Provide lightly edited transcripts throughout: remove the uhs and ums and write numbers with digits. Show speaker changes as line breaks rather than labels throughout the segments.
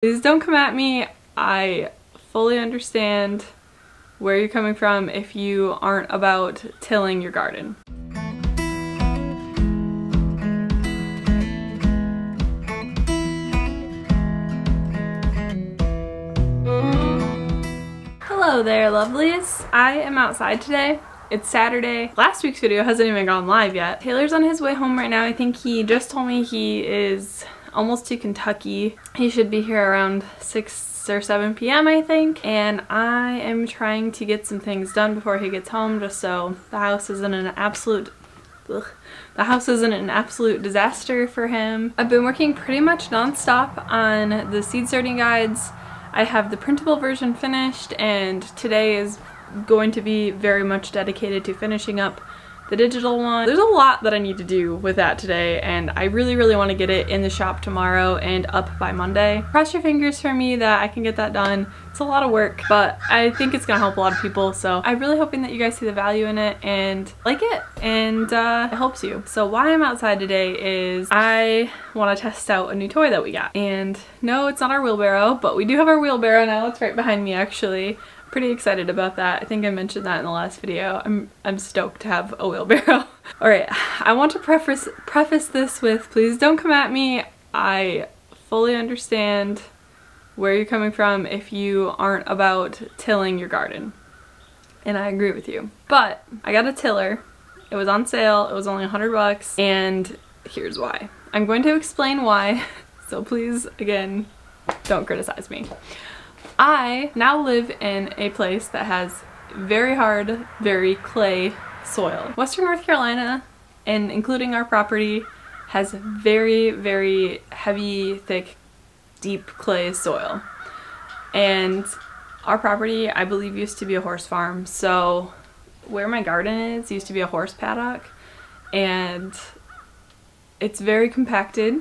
Please don't come at me. I fully understand where you're coming from if you aren't about tilling your garden. Hello there, lovelies. I am outside today. It's Saturday. Last week's video hasn't even gone live yet. Taylor's on his way home right now. I think he just told me he is almost to Kentucky. He should be here around 6 or 7 p.m. I think. And I am trying to get some things done before he gets home just so the house isn't an absolute disaster for him. I've been working pretty much non-stop on the seed starting guides. I have the printable version finished, and today is going to be very much dedicated to finishing up the digital one. There's a lot that I need to do with that today, and I really want to get it in the shop tomorrow and up by Monday. Cross your fingers for me that I can get that done. It's a lot of work, but I think it's gonna help a lot of people, so I'm really hoping that you guys see the value in it and like it, and it helps you. So why I'm outside today is I want to test out a new toy that we got. And no, it's not our wheelbarrow, but we do have our wheelbarrow now. It's right behind me actually. Pretty excited about that. I think I mentioned that in the last video. I'm stoked to have a wheelbarrow. Alright, I want to preface this with, please don't come at me. I fully understand where you're coming from if you aren't about tilling your garden. And I agree with you. But I got a tiller. It was on sale. It was only 100 bucks. And here's why. I'm going to explain why. So please, again, don't criticize me. I now live in a place that has very hard, very clay soil. Western North Carolina, and including our property, has very heavy, thick, deep clay soil. And our property, I believe, used to be a horse farm. So where my garden is used to be a horse paddock, and it's very compacted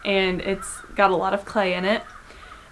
and it's got a lot of clay in it.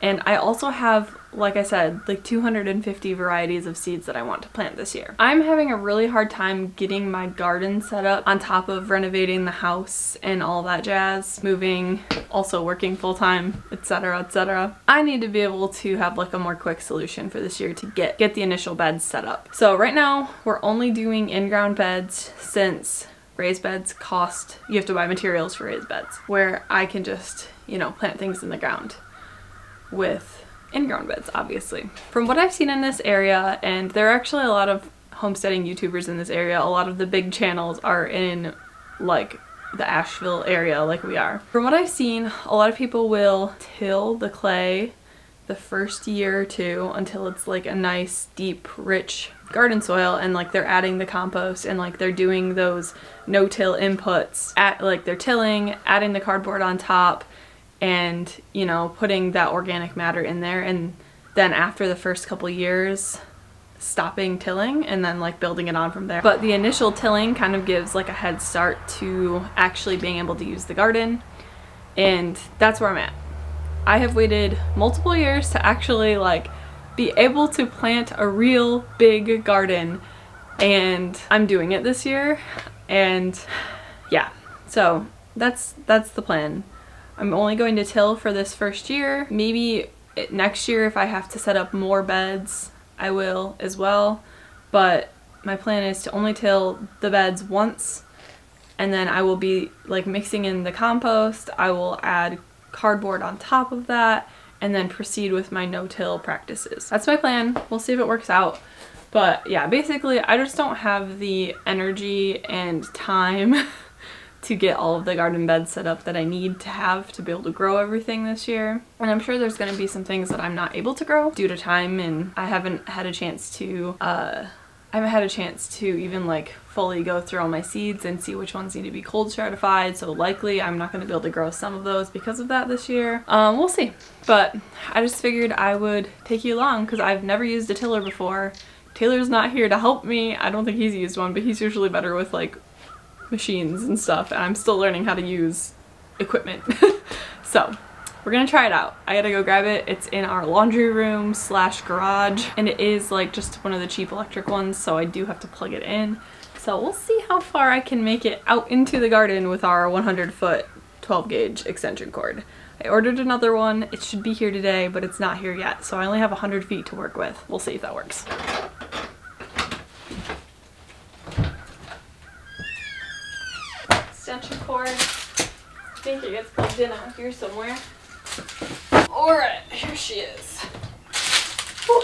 And I also have, like I said, like 250 varieties of seeds that I want to plant this year. I'm having a really hard time getting my garden set up on top of renovating the house and all that jazz, moving, also working full-time, etc, etc. I need to be able to have like a more quick solution for this year to get the initial beds set up. So right now we're only doing in-ground beds since raised beds cost, you have to buy materials for raised beds, where I can just, you know, plant things in the ground with in-ground beds, obviously. From what I've seen in this area, and there are actually a lot of homesteading YouTubers in this area, a lot of the big channels are in like the Asheville area like we are. From what I've seen, a lot of people will till the clay the first year or two until it's like a nice, deep, rich garden soil, and like they're adding the compost and like they're doing those no-till inputs, like they're tilling, adding the cardboard on top, and, you know, putting that organic matter in there, and then after the first couple years stopping tilling and then like building it on from there. But the initial tilling kind of gives like a head start to actually being able to use the garden, and that's where I'm at. I have waited multiple years to actually like be able to plant a real big garden, and I'm doing it this year. And yeah, so that's the plan. I'm only going to till for this first year. Maybe next year if I have to set up more beds, I will as well. But my plan is to only till the beds once, and then I will be like mixing in the compost. I will add cardboard on top of that, and then proceed with my no-till practices. That's my plan. We'll see if it works out. But yeah, basically I just don't have the energy and time to get all of the garden beds set up that I need to have to be able to grow everything this year. And I'm sure there's gonna be some things that I'm not able to grow due to time, and I haven't had a chance to even like fully go through all my seeds and see which ones need to be cold stratified, so likely I'm not gonna be able to grow some of those because of that this year. We'll see. But I just figured I would take you along because I've never used a tiller before. Taylor's not here to help me. I don't think he's used one, but he's usually better with like machines and stuff, and I'm still learning how to use equipment. So we're gonna try it out. I gotta go grab it. It's in our laundry room slash garage, and it is like just one of the cheap electric ones, so I do have to plug it in. So we'll see how far I can make it out into the garden with our 100-foot 12 gauge extension cord. I ordered another one. It should be here today, but it's not here yet. So I only have 100 feet to work with. We'll see if that works. Extension cord. I think it gets plugged in out here somewhere. Alright, here she is. Whew.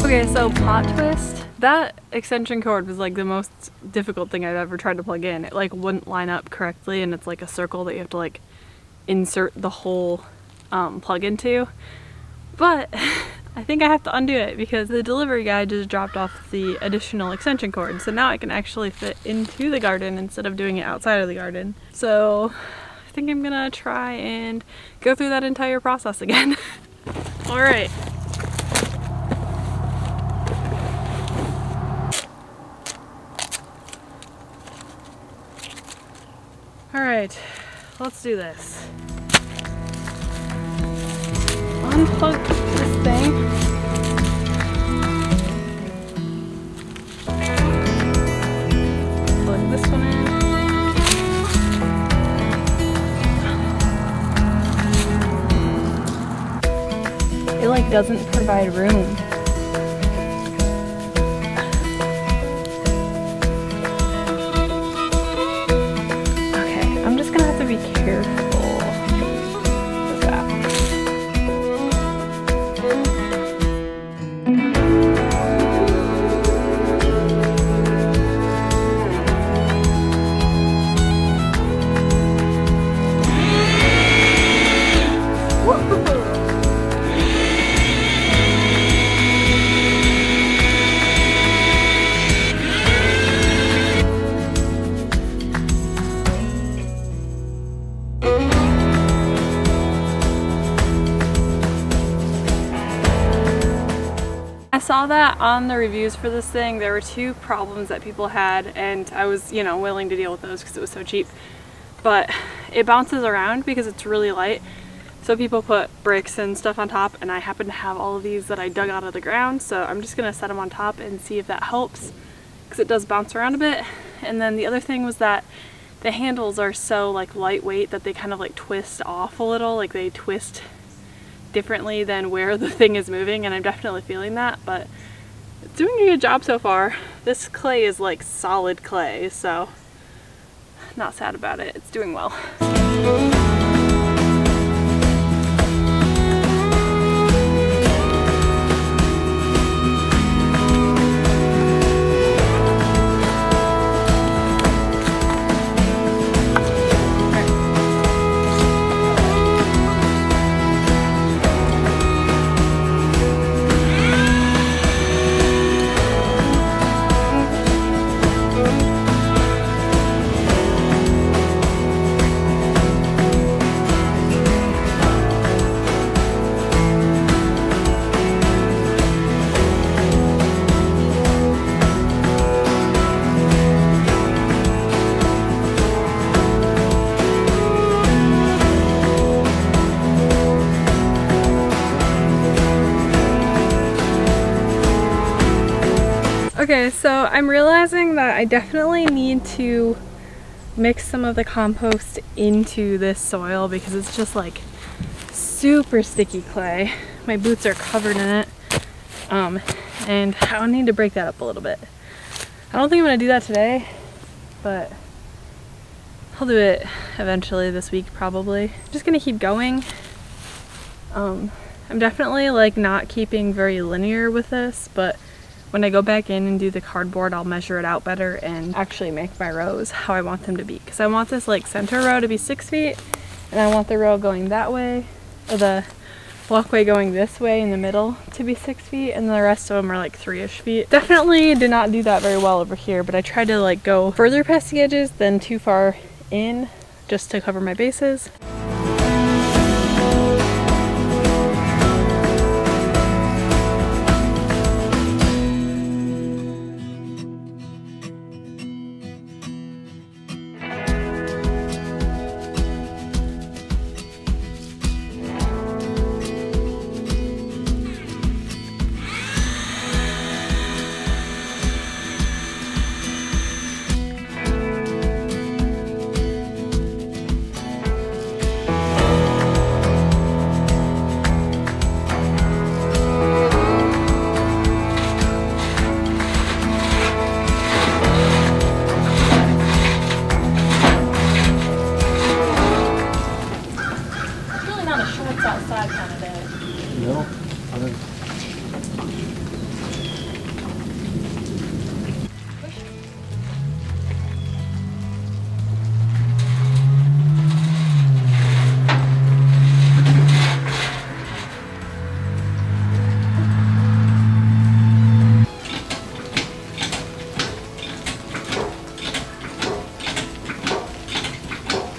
Okay, so plot twist. That extension cord was like the most difficult thing I've ever tried to plug in. It like wouldn't line up correctly, and it's like a circle that you have to like insert the whole plug into. But I think I have to undo it because the delivery guy just dropped off the additional extension cord. So now I can actually fit into the garden instead of doing it outside of the garden. So I think I'm gonna try and go through that entire process again. All right. Alright, let's do this. Unplug this thing. Plug this one in. It like doesn't provide room. Be careful with that. I saw that on the reviews for this thing. There were two problems that people had, and I was, you know, willing to deal with those because it was so cheap. But it bounces around because it's really light. So people put bricks and stuff on top, and I happen to have all of these that I dug out of the ground. So I'm just gonna set them on top and see if that helps, because it does bounce around a bit. And then the other thing was that the handles are so like lightweight that they kind of like twist off a little, like they twist differently than where the thing is moving, and I'm definitely feeling that, but it's doing a good job so far. This clay is like solid clay, so not sad about it. It's doing well. Okay, so I'm realizing that I definitely need to mix some of the compost into this soil because it's just like super sticky clay. My boots are covered in it, and I need to break that up a little bit. I don't think I'm gonna do that today, but I'll do it eventually this week probably. I'm just gonna keep going. I'm definitely like not keeping very linear with this, but when I go back in and do the cardboard, I'll measure it out better and actually make my rows how I want them to be. Because I want this like center row to be 6 feet, and I want the row going that way, or the walkway going this way in the middle to be 6 feet, and the rest of them are like 3-ish feet. Definitely did not do that very well over here, but I tried to like go further past the edges than too far in just to cover my bases.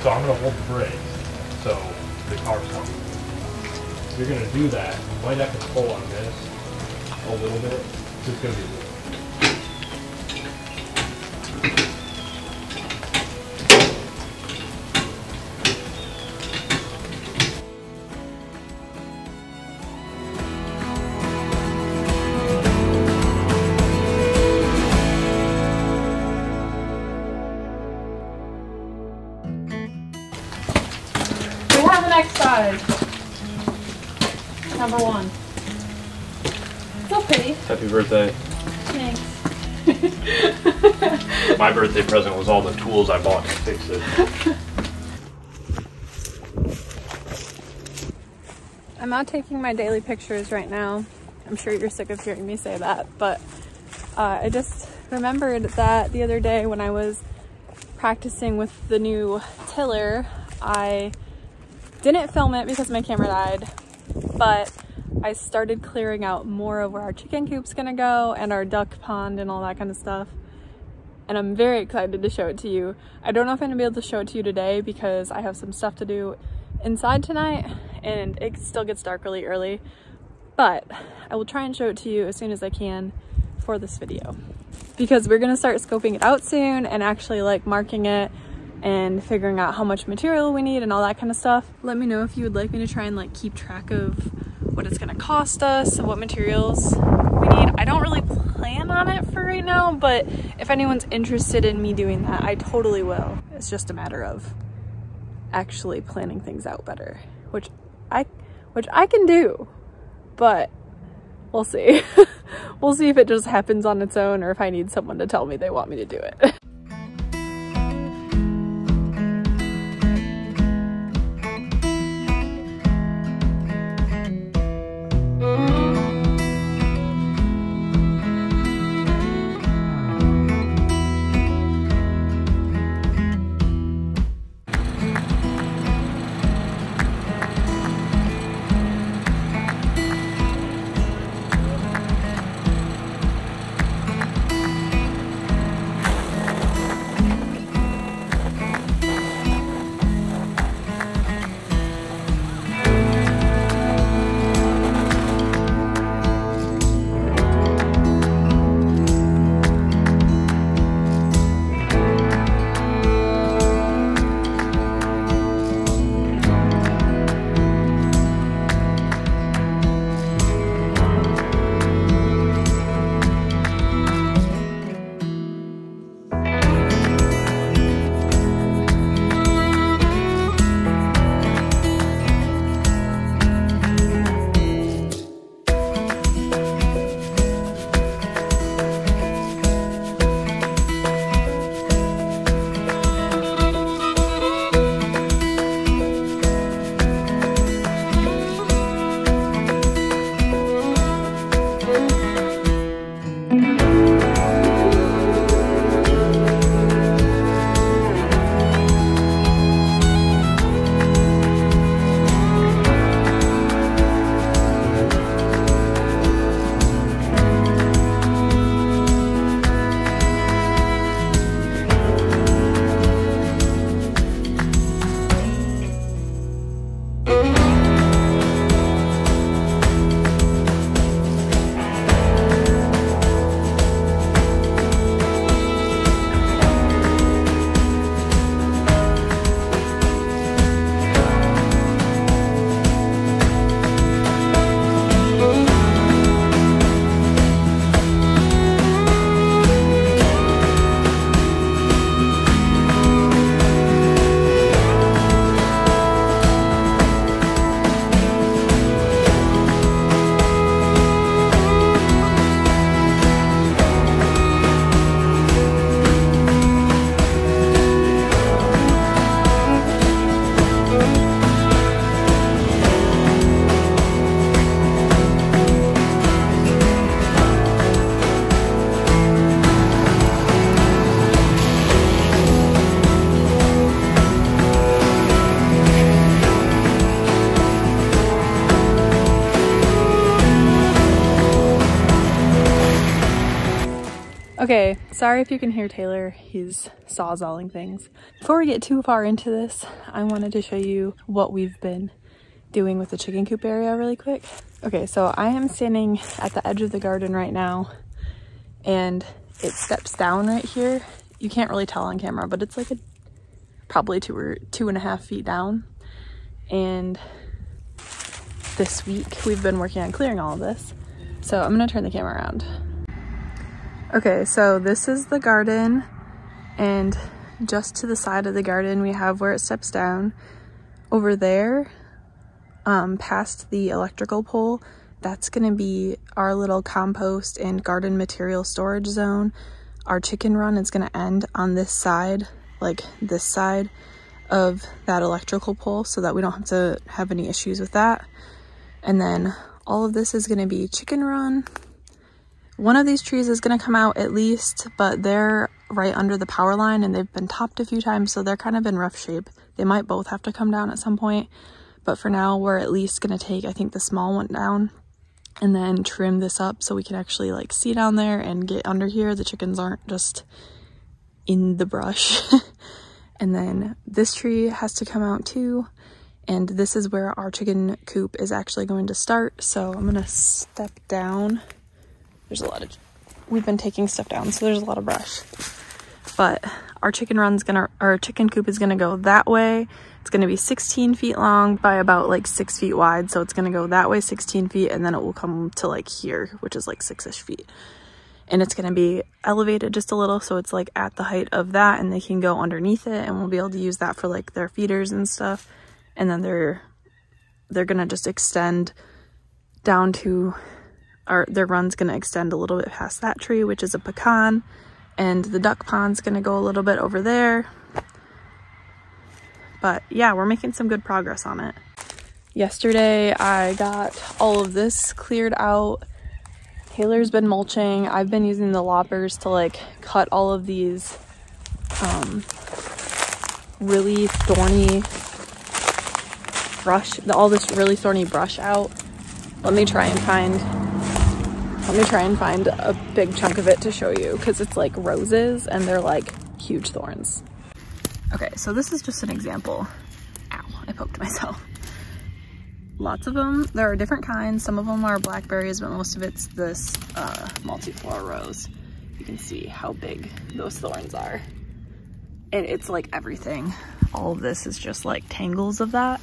So I'm going to hold the brake so the car's coming. If you're going to do that, you might have to pull on this a little bit. It's going to be little.
Next side. Number 1. So pretty.
Happy birthday.
Thanks.
My birthday present was all the tools I bought to fix it.
I'm out taking my daily pictures right now. I'm sure you're sick of hearing me say that, but I just remembered that the other day when I was practicing with the new tiller, I didn't film it because my camera died, but I started clearing out more of where our chicken coop's gonna go and our duck pond and all that kind of stuff. And I'm very excited to show it to you. I don't know if I'm gonna be able to show it to you today because I have some stuff to do inside tonight and it still gets dark really early, but I will try and show it to you as soon as I can for this video. Because we're gonna start scoping it out soon and actually like marking it and figuring out how much material we need and all that kind of stuff. Let me know if you would like me to try and like keep track of what it's gonna cost us and what materials we need. I don't really plan on it for right now, but if anyone's interested in me doing that, I totally will. It's just a matter of actually planning things out better, which I can do, but we'll see. We'll see if it just happens on its own or if I need someone to tell me they want me to do it. Okay, sorry if you can hear Taylor, he's sawzalling things. Before we get too far into this, I wanted to show you what we've been doing with the chicken coop area really quick. Okay, so I am standing at the edge of the garden right now, and it steps down right here. You can't really tell on camera, but it's like probably 2.5 feet down. And this week we've been working on clearing all of this. So I'm gonna turn the camera around. Okay, so this is the garden, and just to the side of the garden we have where it steps down. Over there, past the electrical pole, that's gonna be our little compost and garden material storage zone. Our chicken run is gonna end on this side, like this side of that electrical pole, so that we don't have to have any issues with that. And then all of this is gonna be chicken run. One of these trees is gonna come out at least, but they're right under the power line and they've been topped a few times, so they're kind of in rough shape. They might both have to come down at some point, but for now we're at least gonna take, I think, the small one down and then trim this up so we can actually like see down there and get under here. The chickens aren't just in the brush. And then this tree has to come out too. And this is where our chicken coop is actually going to start. So I'm gonna step down. There's a lot of, we've been taking stuff down, so there's a lot of brush. But our chicken coop is gonna go that way. It's gonna be 16 feet long by about like 6 feet wide. So it's gonna go that way 16 feet, and then it will come to like here, which is like 6-ish feet. And it's gonna be elevated just a little, so it's like at the height of that, and they can go underneath it, and we'll be able to use that for like their feeders and stuff. And then they're gonna just extend down to, or their run's gonna extend a little bit past that tree, which is a pecan, and the duck pond's gonna go a little bit over there. But yeah, we're making some good progress on it. Yesterday I got all of this cleared out. Taylor's been mulching. I've been using the loppers to like cut all of these really thorny brush, all this really thorny brush out. Let me try and find a big chunk of it to show you, because it's like roses and they're like huge thorns. Okay, so this is just an example. Ow, I poked myself. Lots of them. There are different kinds. Some of them are blackberries, but most of it's this multiflora rose. You can see how big those thorns are. And it's like everything. All of this is just like tangles of that.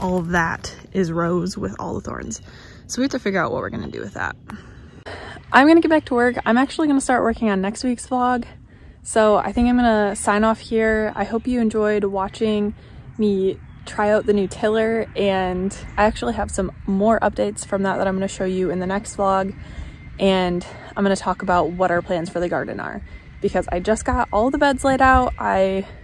All of that is rose with all the thorns. So we have to figure out what we're gonna do with that. I'm gonna get back to work. I'm actually gonna start working on next week's vlog. So I think I'm gonna sign off here. I hope you enjoyed watching me try out the new tiller, and I actually have some more updates from that I'm gonna show you in the next vlog. And I'm gonna talk about what our plans for the garden are, because I just got all the beds laid out.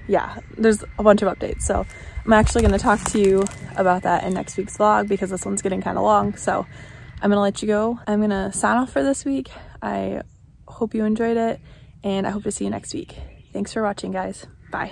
Yeah, there's a bunch of updates. So I'm actually gonna talk to you about that in next week's vlog, because this one's getting kind of long. So I'm gonna let you go. I'm gonna sign off for this week. I hope you enjoyed it, and I hope to see you next week. Thanks for watching, guys. Bye.